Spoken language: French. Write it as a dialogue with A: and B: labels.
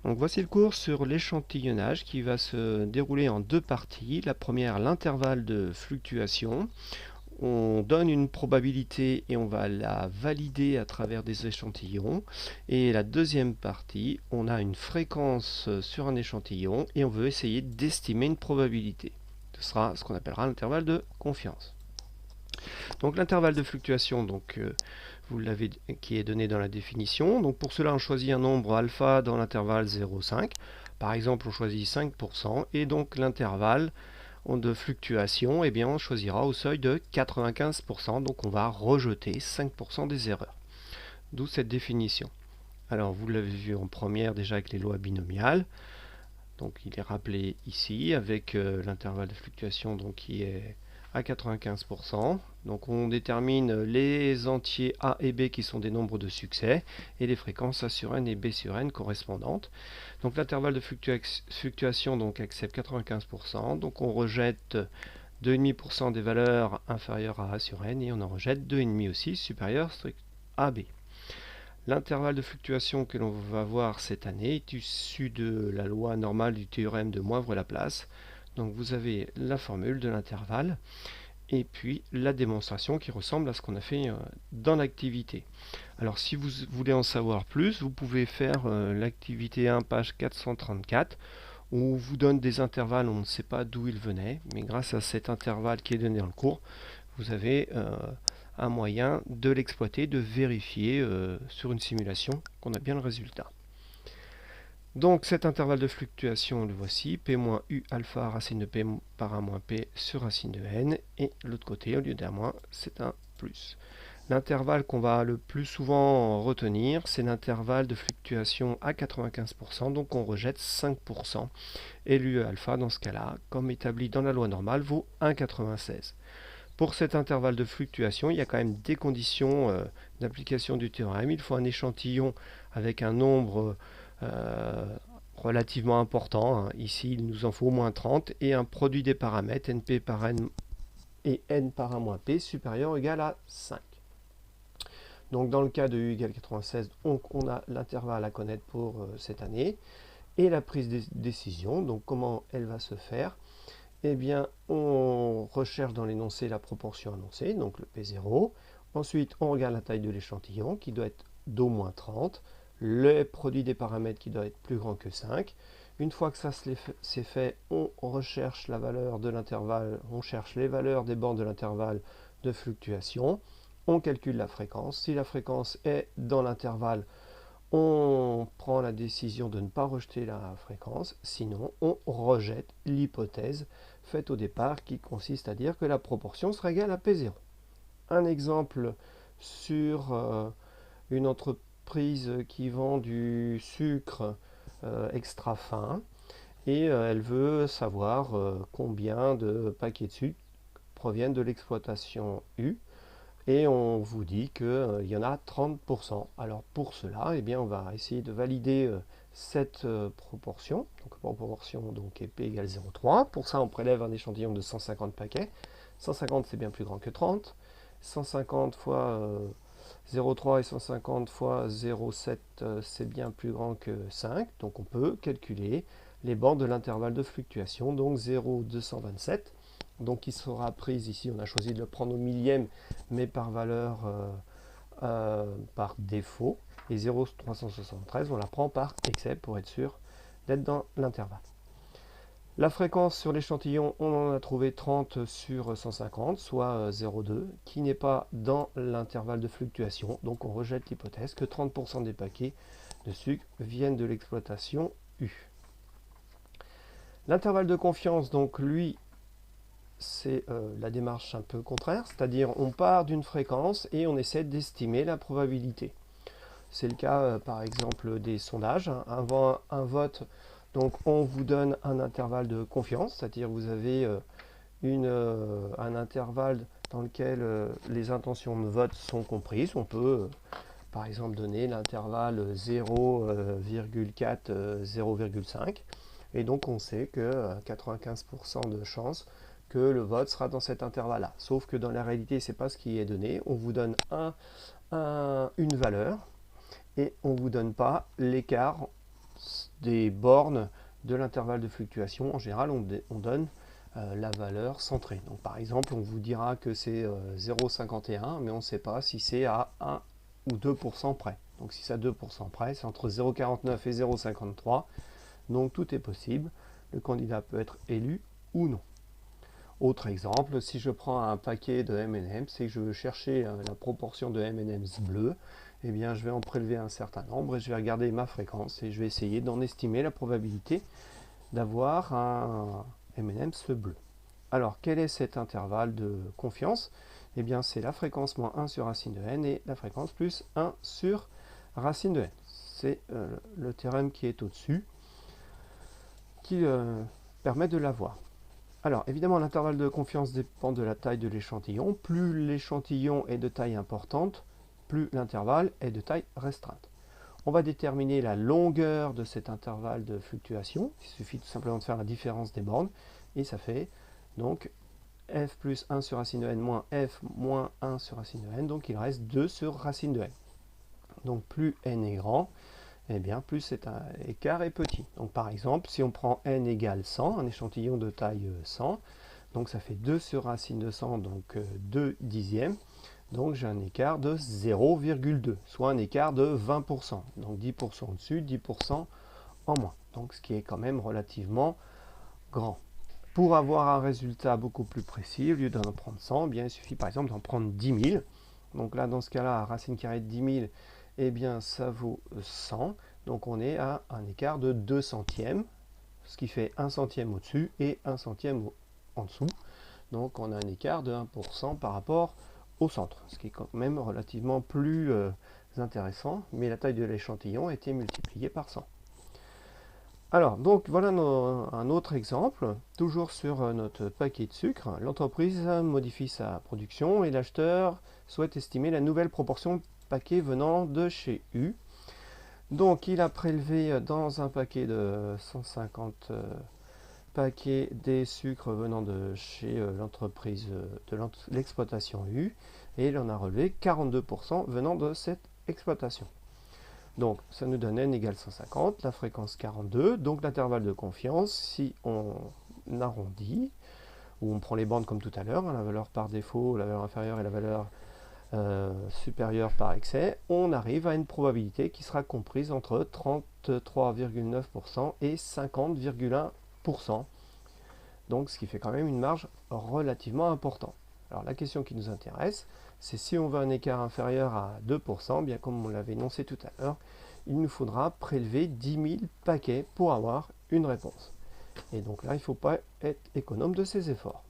A: Donc voici le cours sur l'échantillonnage qui va se dérouler en deux parties. La première, l'intervalle de fluctuation. On donne une probabilité et on va la valider à travers des échantillons. Et la deuxième partie, on a une fréquence sur un échantillon et on veut essayer d'estimer une probabilité. Ce sera ce qu'on appellera l'intervalle de confiance. Donc l'intervalle de fluctuation, vous l'avez, qui est donné dans la définition. Donc pour cela, on choisit un nombre alpha dans l'intervalle 0,5. Par exemple, on choisit 5%, et donc l'intervalle de fluctuation, eh bien, on choisira au seuil de 95%, donc on va rejeter 5% des erreurs. D'où cette définition. Alors, vous l'avez vu en première déjà avec les lois binomiales. Donc, il est rappelé ici avec l'intervalle de fluctuation qui est à 95%. Donc, on détermine les entiers A et B qui sont des nombres de succès et les fréquences A sur n et B sur n correspondantes. Donc, l'intervalle de fluctuation accepte 95%. Donc, on rejette 2,5% des valeurs inférieures à A sur n et on en rejette 2,5 aussi supérieures à B. L'intervalle de fluctuation que l'on va voir cette année est issu de la loi normale du théorème de Moivre-Laplace. Donc vous avez la formule de l'intervalle et puis la démonstration qui ressemble à ce qu'on a fait dans l'activité. Alors si vous voulez en savoir plus, vous pouvez faire l'activité 1, page 434, où on vous donne des intervalles, on ne sait pas d'où ils venaient, mais grâce à cet intervalle qui est donné dans le cours, vous avez un moyen de l'exploiter, de vérifier sur une simulation qu'on a bien le résultat. Donc cet intervalle de fluctuation, le voici, P-U alpha racine de P par 1 moins P sur racine de N, et l'autre côté, au lieu d'un moins, c'est un plus. L'intervalle qu'on va le plus souvent retenir, c'est l'intervalle de fluctuation à 95%, donc on rejette 5%, et l'U alpha, dans ce cas-là, comme établi dans la loi normale, vaut 1,96. Pour cet intervalle de fluctuation, il y a quand même des conditions d'application du théorème. Il faut un échantillon avec un nombre relativement important. Ici, il nous en faut au moins 30, et un produit des paramètres np par n et n par 1 moins p supérieur ou égal à 5. Donc dans le cas de u égale 96, on a l'intervalle à connaître pour cette année. Et la prise de décision, donc comment elle va se faire? Eh bien, on recherche dans l'énoncé la proportion annoncée, donc le P0. Ensuite, on regarde la taille de l'échantillon, qui doit être d'au moins 30. Le produit des paramètres qui doit être plus grand que 5. Une fois que ça c'est fait, on recherche la valeur de l'intervalle, on cherche les valeurs des bornes de l'intervalle de fluctuation. On calcule la fréquence. Si la fréquence est dans l'intervalle, on prend la décision de ne pas rejeter la fréquence, sinon on rejette l'hypothèse faite au départ qui consiste à dire que la proportion sera égale à P0. Un exemple sur une entreprise qui vend du sucre extra fin, et elle veut savoir combien de paquets de sucre proviennent de l'exploitation U. Et on vous dit qu'il y en a 30%. Alors pour cela, eh bien, on va essayer de valider cette proportion. Donc la proportion est P égale 0,3. Pour ça, on prélève un échantillon de 150 paquets. 150, c'est bien plus grand que 30. 150 fois 0,3 et 150 fois 0,7, c'est bien plus grand que 5. Donc on peut calculer les bornes de l'intervalle de fluctuation, donc 0,227. Donc qui sera prise ici, on a choisi de le prendre au millième, mais par valeur par défaut. Et 0,373, on la prend par excès pour être sûr d'être dans l'intervalle. La fréquence sur l'échantillon, on en a trouvé 30 sur 150, soit 0,2, qui n'est pas dans l'intervalle de fluctuation. Donc on rejette l'hypothèse que 30% des paquets de sucre viennent de l'exploitation U. L'intervalle de confiance, donc lui, c'est la démarche un peu contraire, c'est-à-dire on part d'une fréquence et on essaie d'estimer la probabilité. C'est le cas par exemple des sondages. Avant un vote, donc on vous donne un intervalle de confiance, c'est-à-dire vous avez un intervalle dans lequel les intentions de vote sont comprises. On peut par exemple donner l'intervalle 0,4, 0,5, et donc on sait que 95% de chances que le vote sera dans cet intervalle-là. Sauf que dans la réalité, ce n'est pas ce qui est donné. On vous donne une valeur et on ne vous donne pas l'écart des bornes de l'intervalle de fluctuation, en général, on donne la valeur centrée. Donc, par exemple, on vous dira que c'est 0,51, mais on ne sait pas si c'est à 1 ou 2% près. Donc, si c'est à 2% près, c'est entre 0,49 et 0,53. Donc, tout est possible. Le candidat peut être élu ou non. Autre exemple, si je prends un paquet de M&M's et que je veux chercher la proportion de M&M's bleus, eh bien, je vais en prélever un certain nombre et je vais regarder ma fréquence et je vais essayer d'en estimer la probabilité d'avoir un M&M's bleu. Alors, quel est cet intervalle de confiance? Eh bien, c'est la fréquence moins 1 sur racine de n et la fréquence plus 1 sur racine de n. C'est le théorème qui est au-dessus qui permet de l'avoir. Alors, évidemment, l'intervalle de confiance dépend de la taille de l'échantillon. Plus l'échantillon est de taille importante, plus l'intervalle est de taille restreinte. On va déterminer la longueur de cet intervalle de fluctuation. Il suffit tout simplement de faire la différence des bornes. Et ça fait donc f plus 1 sur racine de n moins f moins 1 sur racine de n. Donc il reste 2 sur racine de n. Donc plus n est grand, eh bien plus cet écart est petit. Donc par exemple, si on prend n égale 100, un échantillon de taille 100, donc ça fait 2 sur racine de 100, donc 2 dixièmes. Donc j'ai un écart de 0,2, soit un écart de 20%. Donc 10% au-dessus, 10% en moins. Donc ce qui est quand même relativement grand. Pour avoir un résultat beaucoup plus précis, au lieu d'en prendre 100, eh bien, il suffit par exemple d'en prendre 10 000. Donc là, dans ce cas-là, racine carrée de 10 000, eh bien, ça vaut 100. Donc on est à un écart de 2 centièmes, ce qui fait 1 centième au-dessus et 1 centième en dessous. Donc on a un écart de 1% par rapport au centre, ce qui est quand même relativement plus intéressant, mais la taille de l'échantillon a été multipliée par 100. Alors, donc voilà un autre exemple, toujours sur notre paquet de sucre. L'entreprise modifie sa production et l'acheteur souhaite estimer la nouvelle proportion de paquets venant de chez U. Donc il a prélevé dans un paquet de 150 paquets des sucres venant de chez l'entreprise de l'exploitation U et il en a relevé 42% venant de cette exploitation. Donc ça nous donne n égale 150, la fréquence 42, donc l'intervalle de confiance, si on arrondit, ou on prend les bandes comme tout à l'heure, la valeur par défaut, la valeur inférieure et la valeur supérieure par excès, on arrive à une probabilité qui sera comprise entre 33,9% et 50,1%. Donc ce qui fait quand même une marge relativement importante. Alors la question qui nous intéresse, c'est si on veut un écart inférieur à 2%, bien comme on l'avait énoncé tout à l'heure, il nous faudra prélever 10 000 paquets pour avoir une réponse. Et donc là, il ne faut pas être économe de ses efforts.